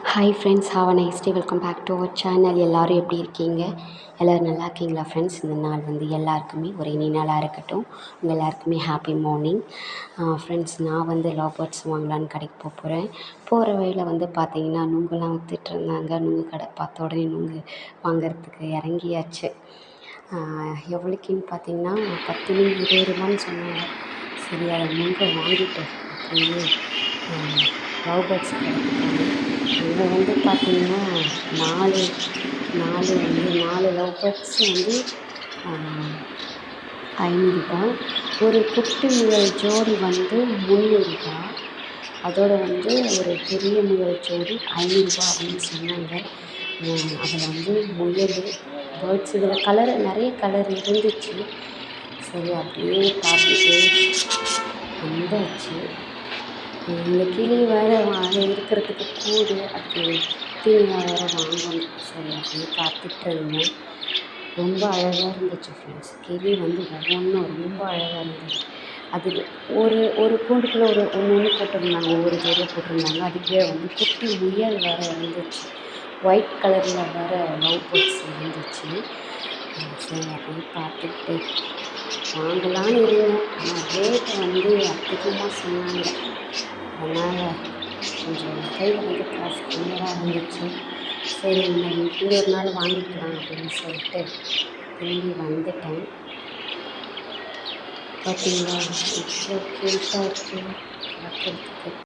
Hi friends, have a nice day. Welcome back to our channel. எல்லோரும் எப்படி இருக்கீங்க? எல்லோரும் நல்லா இருக்கீங்களா ஃப்ரெண்ட்ஸ்? இந்த நாள் வந்து எல்லாருக்குமே ஒரு இனி நாளாக இருக்கட்டும். உங்கள் எல்லாருக்குமே ஹாப்பி மார்னிங். ஃப்ரெண்ட்ஸ், நான் வந்து லவ் பேர்ட்ஸ் வாங்கலான்னு கடைக்கு போகிறேன். போகிற வழியில் வந்து பார்த்தீங்கன்னா நுங்கெல்லாம் வித்துட்டு இருந்தாங்க. நுங்கு கடை பார்த்த உடனே நுங்கு வாங்கிறதுக்கு இறங்கியாச்சு. எவ்வளோக்குன்னு பார்த்தீங்கன்னா 10 நுங்கு 20 ரூபான்னு சொன்னாங்க. சரி, அதை நுங்கை வாங்கிட்டு அப்படியே லவ் பேர்ட்ஸ் கடைக்கு போனேன். அங்கே வந்து பார்த்தீங்கன்னா 4 லவ் பேர்ட்ஸ் வந்து 500 ஒரு குட்டி முயல் ஜோடி வந்து 300. அதோடு வந்து ஒரு பெரிய முயல் ஜோடி 500 அப்படின்னு சொன்னாங்க. அதில் வந்து முயல் பேர்ட்ஸ் இதில் கலர் நிறைய கலர் இருந்துச்சு. சரி, அப்படியே பார்த்துட்டு வந்தாச்சு. இந்த கிளி வேறு இருக்கிறதுக்கு கூடு, அதுக்கு தீனியாக வேறு வாங்கணும். சரி, அப்படியே பார்த்துட்டு இருந்தேன். ரொம்ப அழகாக இருந்துச்சு ஃப்ரெண்ட்ஸ். கிளி வந்து ஒவ்வொன்றும் ரொம்ப அழகாக இருந்தது. அது ஒரு கூண்டுக்குள்ளே ஒன்று போட்டிருந்தாங்க, ஒவ்வொரு ஜோடியாக போட்டிருந்தாங்க. அதுக்கே வந்து குட்டி முயல் வேறு இருந்துச்சு. ஒயிட் கலரில் வேறு லவ் பேர்ட்ஸ் இருந்துச்சு. சரி, அப்படியே பார்த்துக்கிட்டு வாங்கலான்னு இருந்தேன். ஆனால் ரேட்டு வந்து அதிகமாக சொன்னாங்க. அதனால் கொஞ்சம் கையில் வந்து காசு கம்மியாக இருந்துச்சு. சரி, இன்னொரு நாள் வாங்கிக்கலாம் அப்படின்னு சொல்லிட்டு திரும்பி வந்துட்டேன். பார்த்தீங்களா, இவ்வளோ க்யூட்டாக இருக்குது பார்க்குறதுக்கு.